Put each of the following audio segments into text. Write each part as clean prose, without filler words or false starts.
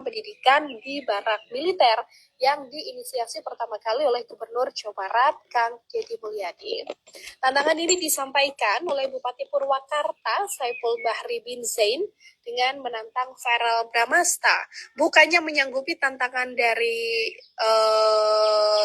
pendidikan di barak militer yang diinisiasi pertama kali oleh Gubernur Jawa Barat, Kang Deddy Mulyadi. Tantangan ini disampaikan oleh Bupati Purwakarta, Saiful Bahri bin Zain, dengan menantang Farel Bramasta. Bukannya menyanggupi tantangan dari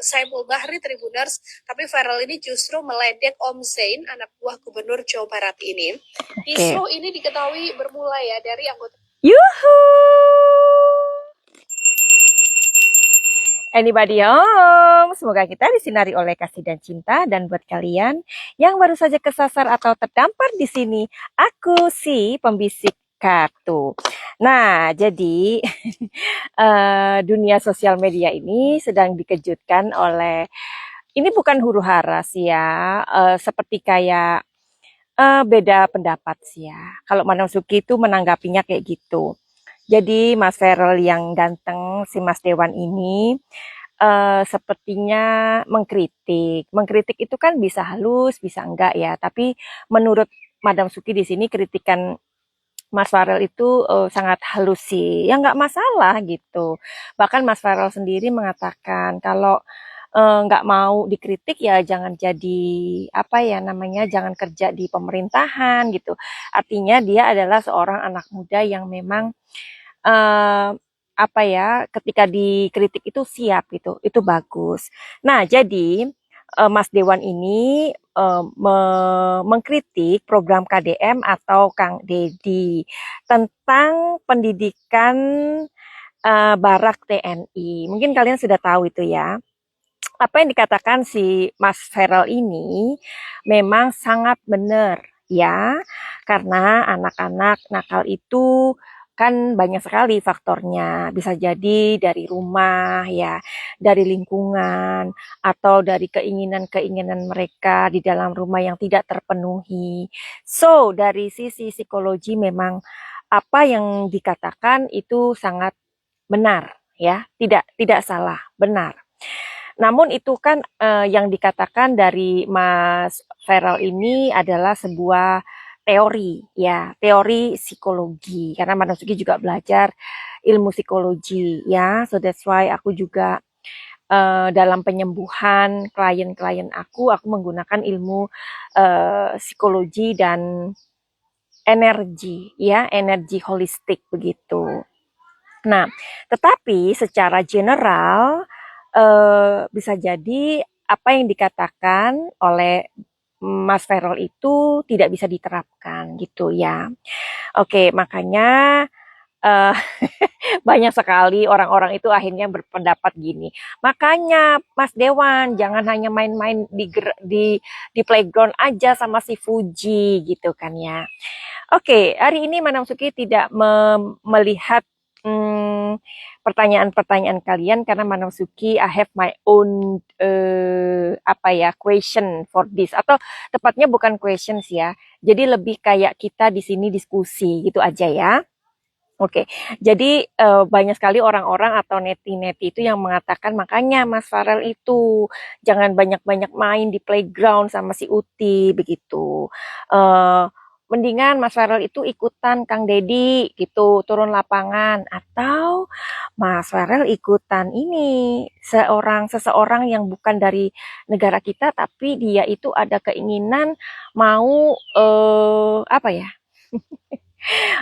Saiful Bahri Tribuners, tapi Farel ini justru meledek Om Zain, anak buah Gubernur Jawa Barat ini. Isu ini diketahui bermula ya dari anggota. Yuhu! Anybody home? Semoga kita disinari oleh kasih dan cinta. Dan buat kalian yang baru saja kesasar atau terdampar di sini, aku si pembisik kartu. Nah, jadi dunia sosial media ini sedang dikejutkan oleh, ini bukan huru hara sih ya, seperti kayak beda pendapat sih ya. Kalau Manong Suki itu menanggapinya kayak gitu. Jadi Mas Ferel yang ganteng, si Mas Dewan ini sepertinya mengkritik. Mengkritik itu kan bisa halus, bisa enggak ya. Tapi menurut Madam Suki di sini kritikan Mas Farel itu sangat halus sih. Ya enggak masalah gitu. Bahkan Mas Farel sendiri mengatakan kalau nggak mau dikritik ya jangan jadi apa ya namanya, jangan kerja di pemerintahan gitu. Artinya dia adalah seorang anak muda yang memang eh, apa ya, ketika dikritik itu siap gitu, itu bagus. Nah, jadi Mas Dewan ini mengkritik program KDM atau Kang Dedi tentang pendidikan barak TNI. Mungkin kalian sudah tahu itu ya. Apa yang dikatakan si Mas Ferel ini memang sangat benar ya, karena anak-anak nakal itu kan banyak sekali faktornya. Bisa jadi dari rumah ya, dari lingkungan, atau dari keinginan-keinginan mereka di dalam rumah yang tidak terpenuhi. So, dari sisi psikologi memang apa yang dikatakan itu sangat benar ya, tidak salah, benar. Namun itu kan yang dikatakan dari Mas Ferel ini adalah sebuah teori ya, teori psikologi. Karena Mas Nusuki juga belajar ilmu psikologi ya, so that's why aku juga dalam penyembuhan klien-klien aku menggunakan ilmu psikologi dan energi ya, energi holistik begitu. Nah, tetapi secara general bisa jadi apa yang dikatakan oleh Mas Ferel itu tidak bisa diterapkan gitu ya. Oke, makanya uh, banyak sekali orang-orang itu akhirnya berpendapat gini. Makanya Mas Dewan jangan hanya main-main di playground aja sama si Fuji gitu kan ya. Oke, hari ini Manam Suki tidak melihat pertanyaan-pertanyaan kalian karena Manam Suki I have my own apa ya, question for this, atau tepatnya bukan questions ya. Jadi lebih kayak kita di sini diskusi gitu aja ya. Oke, jadi banyak sekali orang-orang atau neti-neti itu yang mengatakan makanya Mas Farel itu jangan banyak-banyak main di playground sama si Uti begitu. Mendingan Mas Farel itu ikutan Kang Dedi gitu, turun lapangan, atau Mas Farel ikutan ini seseorang yang bukan dari negara kita tapi dia itu ada keinginan mau apa ya?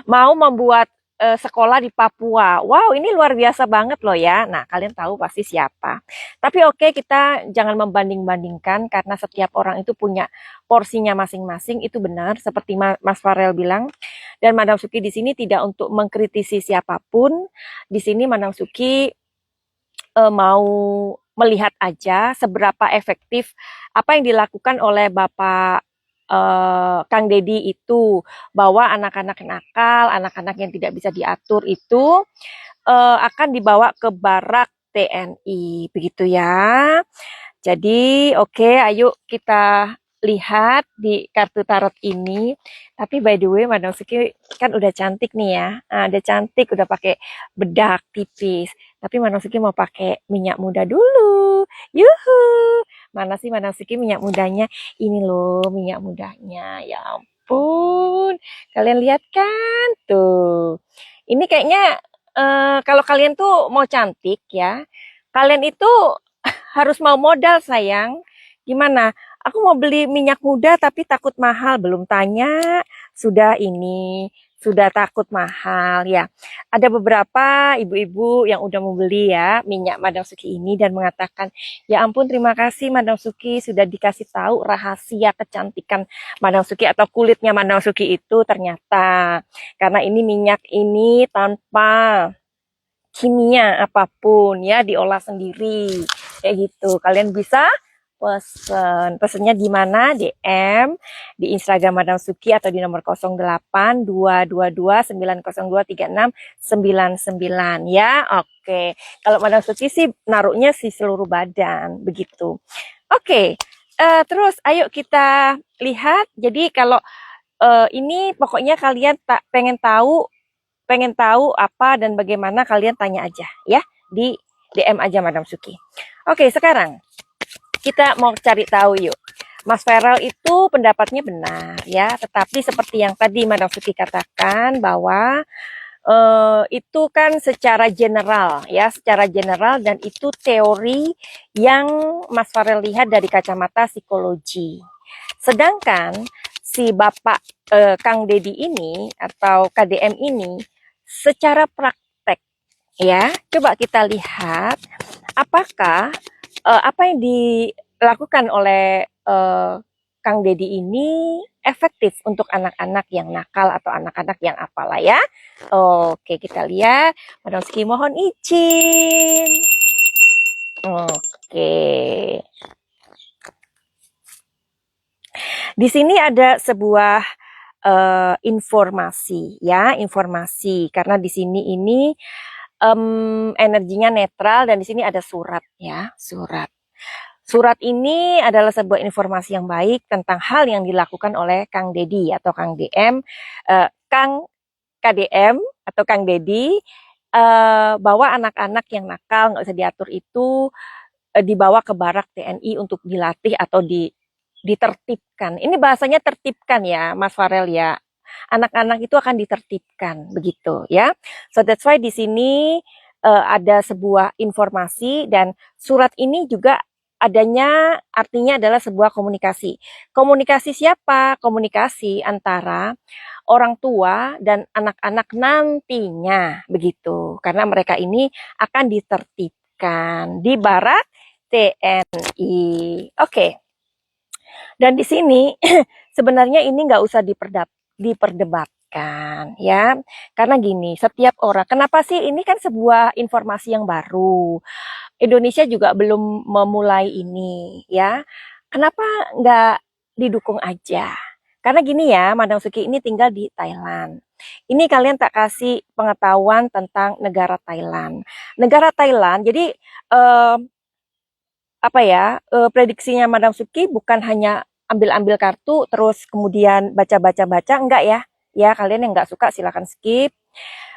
Mau membuat sekolah di Papua. Wow, ini luar biasa banget loh ya. Nah, kalian tahu pasti siapa. Tapi oke, kita jangan membanding-bandingkan karena setiap orang itu punya porsinya masing-masing. Itu benar, seperti Mas Farel bilang. Dan Madam Suki di sini tidak untuk mengkritisi siapapun. Di sini Madam Suki mau melihat aja seberapa efektif apa yang dilakukan oleh Bapak Kang Dedi itu, bahwa anak-anak nakal, anak-anak yang tidak bisa diatur itu akan dibawa ke barak TNI, begitu ya. Jadi oke, ayo kita lihat di kartu tarot ini. Tapi by the way, Madam Suki kan udah cantik nih ya, udah cantik, udah pakai bedak tipis. Tapi Madam Suki mau pakai minyak muda dulu. Yuhu! Mana sih Madam Suki minyak mudanya? Ini loh minyak mudanya. Ya ampun. Kalian lihat kan? Tuh. Ini kayaknya kalau kalian tuh mau cantik ya, kalian itu harus mau modal sayang. Gimana? Aku mau beli minyak muda tapi takut mahal. Belum tanya, sudah ini, sudah takut mahal ya. Ada beberapa ibu-ibu yang udah mau beli ya minyak Madam Suki ini dan mengatakan, ya ampun terima kasih Madam Suki sudah dikasih tahu rahasia kecantikan Madam Suki atau kulitnya Madam Suki itu ternyata. Karena ini minyak ini tanpa kimia apapun ya diolah sendiri kayak gitu. Kalian bisa pesennya di mana? DM di Instagram Madam Suki atau di nomor 08 222 902 3699 ya. Oke, kalau Madam Suki sih naruhnya si seluruh badan begitu. Oke, terus ayo kita lihat. Jadi kalau ini pokoknya kalian tak pengen tahu apa dan bagaimana, kalian tanya aja ya di DM aja Madam Suki. Oke, sekarang kita mau cari tahu yuk. Mas Feral itu pendapatnya benar ya, tetapi seperti yang tadi Madam Suki katakan bahwa itu kan secara general ya, secara general dan itu teori yang Mas Feral lihat dari kacamata psikologi. Sedangkan si Bapak Kang Dedi ini atau KDM ini secara praktek ya, coba kita lihat apakah apa yang dilakukan oleh Kang Dedi ini efektif untuk anak-anak yang nakal atau anak-anak yang apalah ya. Oke, kita lihat. Madam Ski mohon izin. Oke. Di sini ada sebuah informasi ya, informasi karena di sini ini energinya netral dan di sini ada surat ya, surat. Surat ini adalah sebuah informasi yang baik tentang hal yang dilakukan oleh Kang Dedi atau Kang DM, Kang KDM atau Kang Dedi, bahwa anak-anak yang nakal nggak usah diatur itu dibawa ke barak TNI untuk dilatih atau ditertibkan. Ini bahasanya tertibkan ya, Mas Farel ya. Anak-anak itu akan ditertibkan begitu ya. So that's why di sini ada sebuah informasi dan surat ini juga adanya artinya adalah sebuah komunikasi. Komunikasi siapa? Komunikasi antara orang tua dan anak-anak nantinya begitu. Karena mereka ini akan ditertibkan di barak TNI. Oke. Dan di sini sebenarnya ini nggak usah diperdebatkan ya, karena gini, setiap orang, kenapa sih ini kan sebuah informasi yang baru, Indonesia juga belum memulai ini ya, kenapa nggak didukung aja? Karena gini ya, Madam Suki ini tinggal di Thailand. Ini kalian tak kasih pengetahuan tentang negara Thailand. Negara Thailand, jadi apa ya, prediksinya Madam Suki bukan hanya ambil-ambil kartu terus kemudian baca-baca-baca, enggak ya. Ya, kalian yang enggak suka silakan skip.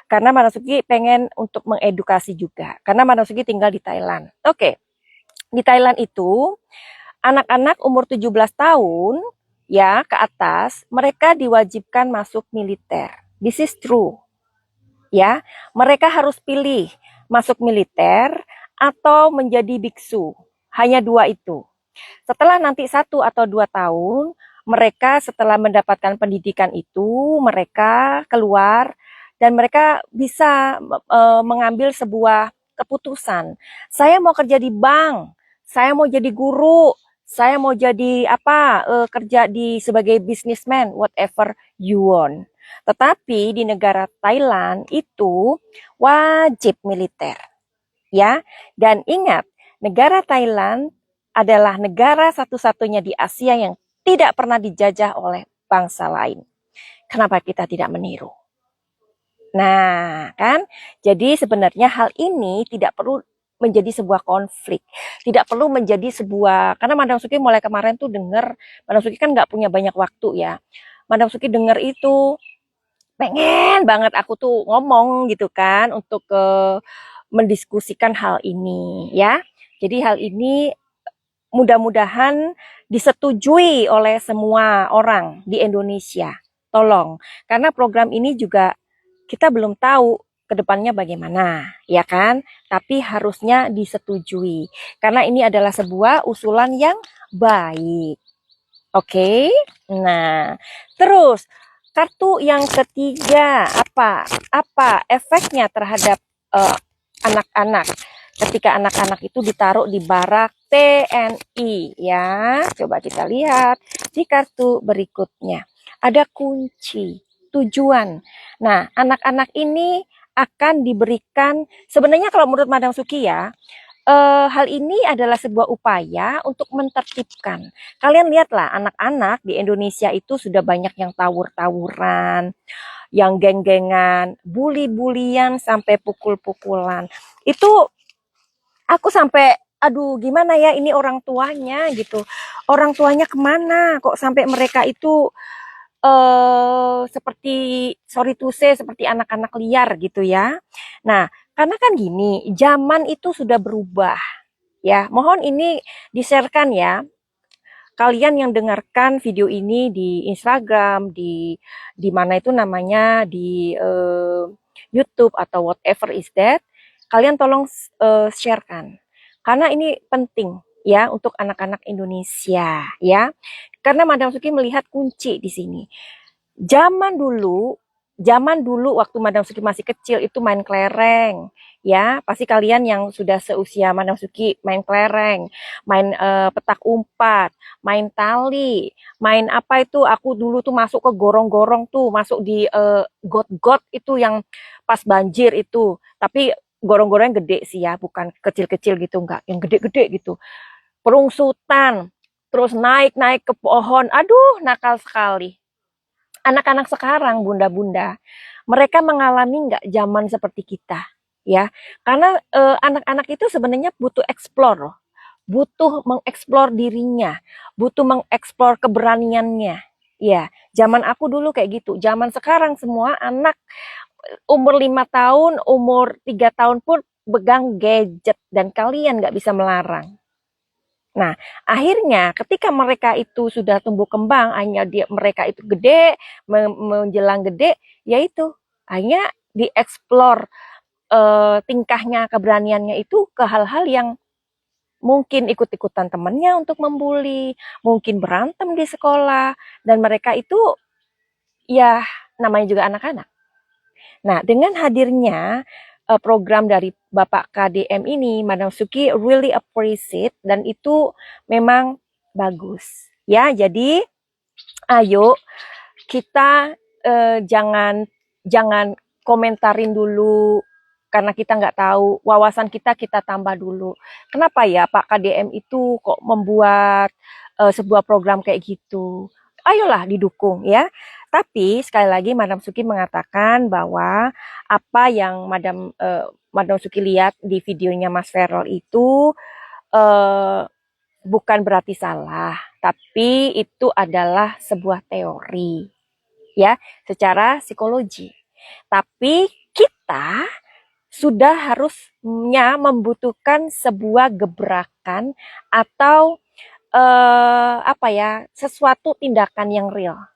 Karena Madam Suki pengen untuk mengedukasi juga. Karena Madam Suki tinggal di Thailand. Oke. Di Thailand itu anak-anak umur 17 tahun ya ke atas, mereka diwajibkan masuk militer. This is true. Ya, mereka harus pilih masuk militer atau menjadi biksu. Hanya dua itu. Setelah nanti 1 atau 2 tahun, mereka setelah mendapatkan pendidikan itu, mereka keluar dan mereka bisa mengambil sebuah keputusan. Saya mau kerja di bank, saya mau jadi guru, saya mau jadi apa, kerja di sebagai businessman, whatever you want. Tetapi di negara Thailand itu wajib militer, ya. Dan ingat, negara Thailand adalah negara satu-satunya di Asia yang tidak pernah dijajah oleh bangsa lain. Kenapa kita tidak meniru? Nah, kan? Jadi sebenarnya hal ini tidak perlu menjadi sebuah konflik. Tidak perlu menjadi sebuah, karena Madam Suki mulai kemarin tuh dengar, Madam Suki kan nggak punya banyak waktu ya. Madam Suki dengar itu, pengen banget aku tuh ngomong gitu kan, untuk mendiskusikan hal ini ya. Jadi hal ini mudah-mudahan disetujui oleh semua orang di Indonesia. Tolong, karena program ini juga kita belum tahu ke kedepannya bagaimana, ya kan? Tapi harusnya disetujui karena ini adalah sebuah usulan yang baik. Oke. Nah, terus kartu yang ketiga apa? Apa efeknya terhadap eh, anak-anak ketika anak-anak itu ditaruh di barak TNI ya? Coba kita lihat di kartu berikutnya. Ada kunci, tujuan. Nah, anak-anak ini akan diberikan sebenarnya kalau menurut Madam Suki ya, hal ini adalah sebuah upaya untuk mentertibkan. Kalian lihatlah anak-anak di Indonesia itu sudah banyak yang tawur-tawuran, yang geng-gengan, bully-bulian sampai pukul-pukulan. Itu aku sampai aduh gimana ya ini orang tuanya gitu. Orang tuanya kemana kok sampai mereka itu seperti sorry to say seperti anak-anak liar gitu ya. Nah, karena kan gini, zaman itu sudah berubah ya. Mohon ini di-sharekan ya. Kalian yang dengarkan video ini di Instagram, di mana itu namanya di YouTube atau whatever is that, kalian tolong sharekan. Karena ini penting ya untuk anak-anak Indonesia ya. Karena Madam Suki melihat kunci di sini. Zaman dulu, zaman dulu waktu Madam Suki masih kecil itu main kelereng, ya. Pasti kalian yang sudah seusia Madam Suki main kelereng, main petak umpat, main tali, main apa itu? Aku dulu tuh masuk ke gorong-gorong tuh, masuk di got-got itu yang pas banjir itu. Tapi gorong-gorong gede sih ya, bukan kecil-kecil gitu enggak, yang gede-gede gitu. Perungsutan, terus naik-naik ke pohon. Aduh, nakal sekali. Anak-anak sekarang, bunda-bunda, mereka mengalami nggak zaman seperti kita, ya? Karena anak-anak itu sebenarnya butuh explore, loh. Butuh mengeksplor dirinya, butuh mengeksplor keberaniannya. Ya, zaman aku dulu kayak gitu. Zaman sekarang semua anak umur 5 tahun, umur 3 tahun pun pegang gadget dan kalian nggak bisa melarang. Nah, akhirnya ketika mereka itu sudah tumbuh kembang, hanya mereka itu gede, menjelang gede, yaitu hanya dieksplor tingkahnya, keberaniannya itu ke hal-hal yang mungkin ikut-ikutan temannya untuk membuli, mungkin berantem di sekolah, dan mereka itu ya namanya juga anak-anak. Nah, dengan hadirnya program dari Bapak KDM ini, Madam Suki really appreciate dan itu memang bagus. Ya, jadi ayo kita jangan jangan komentarin dulu karena kita nggak tahu, wawasan kita tambah dulu. Kenapa ya Pak KDM itu kok membuat sebuah program kayak gitu? Ayolah didukung ya. Tapi sekali lagi Madam Suki mengatakan bahwa apa yang Madam Suki lihat di videonya Mas Ferrol itu eh, bukan berarti salah, tapi itu adalah sebuah teori ya, secara psikologi. Tapi kita sudah harusnya membutuhkan sebuah gebrakan atau apa ya, sesuatu tindakan yang real.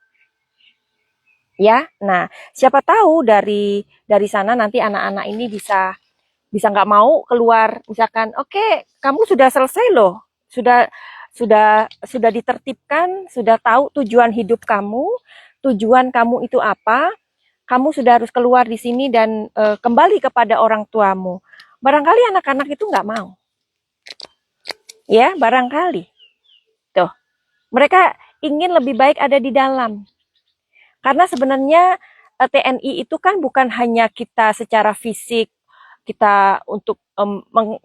Ya, nah siapa tahu dari sana nanti anak-anak ini bisa nggak mau keluar, misalkan oke, kamu sudah selesai loh, sudah ditertibkan, sudah tahu tujuan hidup kamu, tujuan kamu itu apa, kamu sudah harus keluar di sini dan kembali kepada orang tuamu. Barangkali anak-anak itu nggak mau, ya barangkali. Tuh, mereka ingin lebih baik ada di dalam. Karena sebenarnya TNI itu kan bukan hanya kita secara fisik, kita untuk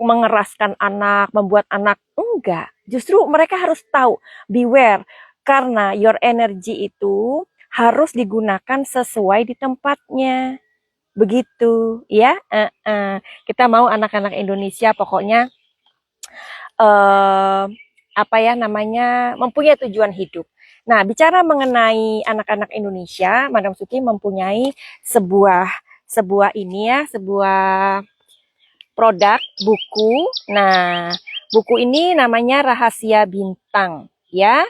mengeraskan anak, membuat anak, enggak. Justru mereka harus tahu, beware, karena your energy itu harus digunakan sesuai di tempatnya. Begitu, ya. Kita mau anak-anak Indonesia pokoknya eh, apa ya namanya mempunyai tujuan hidup. Nah, bicara mengenai anak-anak Indonesia, Madam Suki mempunyai sebuah sebuah ini ya, sebuah produk buku. Nah, buku ini namanya Rahasia Bintang, ya.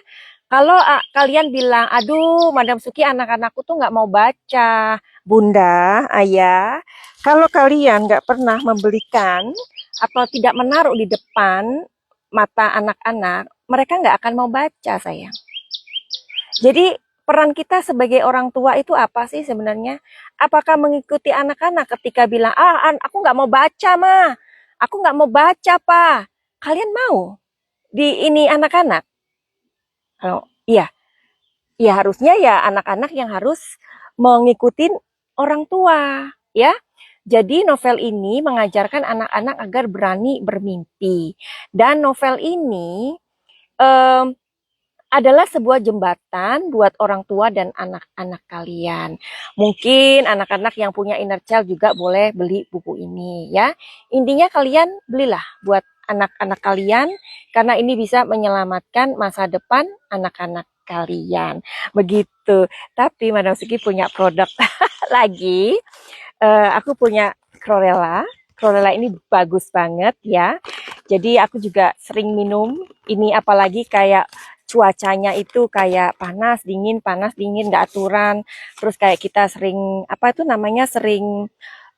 Kalau kalian bilang, aduh, Madam Suki anak-anakku tuh nggak mau baca, Bunda, Ayah, kalau kalian nggak pernah membelikan atau tidak menaruh di depan mata anak-anak, mereka nggak akan mau baca, sayang. Jadi peran kita sebagai orang tua itu apa sih sebenarnya? Apakah mengikuti anak-anak ketika bilang, aku nggak mau baca, Ma. Aku nggak mau baca, Pa. Kalian mau di ini anak-anak? Kalau iya, ya harusnya ya anak-anak yang harus mengikuti orang tua, ya. Jadi novel ini mengajarkan anak-anak agar berani bermimpi. Dan novel ini em, adalah sebuah jembatan buat orang tua dan anak-anak kalian. Mungkin anak-anak yang punya inner child juga boleh beli buku ini ya. Intinya kalian belilah buat anak-anak kalian karena ini bisa menyelamatkan masa depan anak-anak kalian. Begitu. Tapi Madam Suki punya produk lagi. Aku punya chlorella. Chlorella ini bagus banget ya. Jadi aku juga sering minum ini, apalagi kayak cuacanya itu kayak panas dingin nggak aturan. Terus kayak kita sering apa itu namanya sering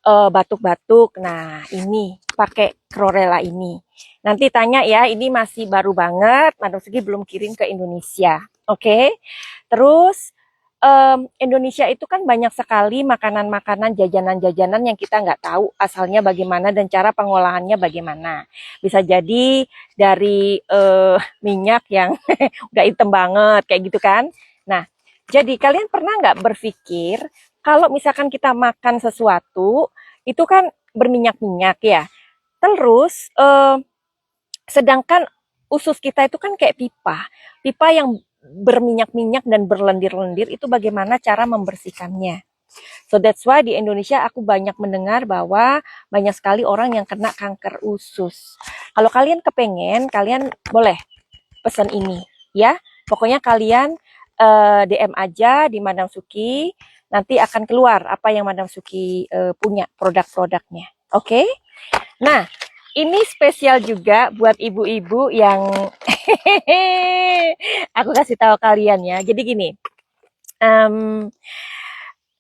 batuk-batuk. Nah, ini pakai chlorella ini. Nanti tanya ya, ini masih baru banget. Madam Sugi belum kirim ke Indonesia. Oke. Terus Indonesia itu kan banyak sekali makanan-makanan, jajanan-jajanan yang kita nggak tahu asalnya bagaimana dan cara pengolahannya bagaimana. Bisa jadi dari minyak yang udah hitam banget, kayak gitu kan. Nah, jadi kalian pernah nggak berpikir kalau misalkan kita makan sesuatu, itu kan berminyak-minyak ya. Terus, sedangkan usus kita itu kan kayak pipa. Pipa yang berminyak-minyak dan berlendir-lendir itu bagaimana cara membersihkannya. So that's why di Indonesia aku banyak mendengar bahwa banyak sekali orang yang kena kanker usus. Kalau kalian kepengen, kalian boleh pesan ini ya. Pokoknya kalian DM aja di Madam Suki, nanti akan keluar apa yang Madam Suki punya produk-produknya. Oke? Nah, ini spesial juga buat ibu-ibu yang aku kasih tahu kalian ya. Jadi gini, um,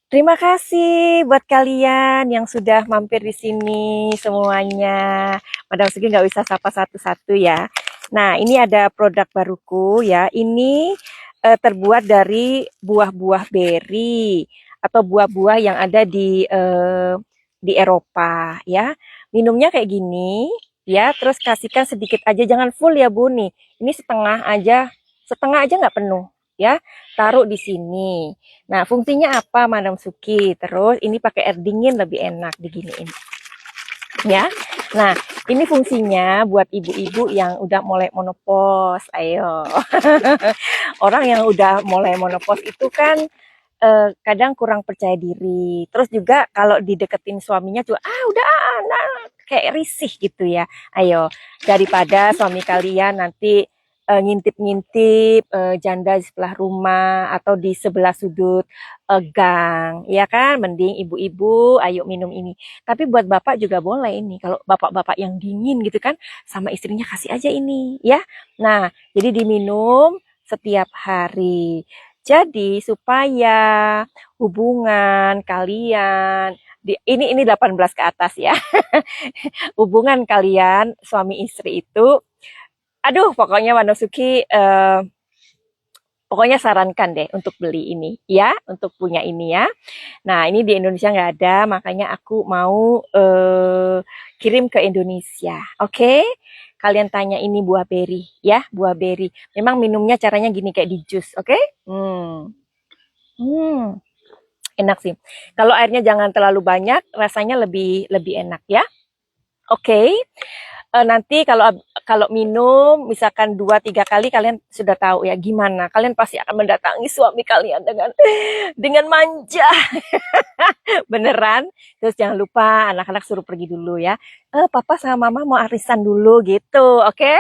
terima kasih buat kalian yang sudah mampir di sini semuanya. Madam Sugi nggak bisa sapa satu-satu ya. Nah, ini ada produk baruku ya. Ini terbuat dari buah-buah beri atau buah-buah yang ada di Eropa ya. Minumnya kayak gini ya. Terus kasihkan sedikit aja, jangan full ya Bu nih. Ini setengah aja nggak penuh ya. Taruh di sini. Nah, fungsinya apa, Madam Suki? Terus ini pakai air dingin lebih enak diginiin. Ya. Nah, ini fungsinya buat ibu-ibu yang udah mulai menopause. Ayo. Orang yang udah mulai menopause itu kan kadang kurang percaya diri. Terus juga kalau dideketin suaminya juga udah nah, kayak risih gitu ya. Ayo, daripada suami kalian nanti ngintip-ngintip janda di sebelah rumah atau di sebelah sudut gang, ya kan? Mending ibu-ibu ayo minum ini. Tapi buat bapak juga boleh ini. Kalau bapak-bapak yang dingin gitu kan, sama istrinya kasih aja ini, ya. Nah, jadi diminum setiap hari. Jadi supaya hubungan kalian ini 18 ke atas ya. Hubungan kalian suami istri itu pokoknya Manosuki pokoknya sarankan deh untuk beli ini ya, untuk punya ini ya. Nah, ini di Indonesia nggak ada, makanya aku mau kirim ke Indonesia. Oke? Kalian tanya ini buah beri ya, buah beri. Memang minumnya caranya gini kayak di jus, oke? Enak sih. Kalau airnya jangan terlalu banyak, rasanya lebih enak ya. Oke. Nanti kalau minum misalkan 2-3 kali kalian sudah tahu ya gimana. Kalian pasti akan mendatangi suami kalian dengan manja. Beneran. Terus jangan lupa anak-anak suruh pergi dulu ya. Papa sama mama mau arisan dulu gitu, oke?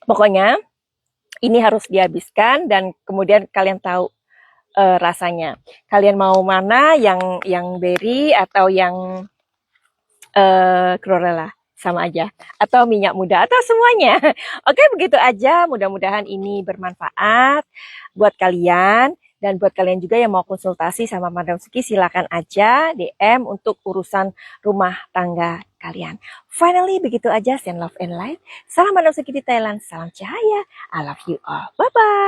Pokoknya ini harus dihabiskan dan kemudian kalian tahu rasanya. Kalian mau mana, yang berry atau yang chlorella, sama aja, atau minyak muda atau semuanya. Oke, begitu aja. Mudah-mudahan ini bermanfaat buat kalian. Dan buat kalian juga yang mau konsultasi sama Madam Suki, silakan aja DM untuk urusan rumah tangga kalian. Finally, begitu aja. Send love and light. Salam Madam Suki di Thailand. Salam cahaya. I love you all. Bye-bye.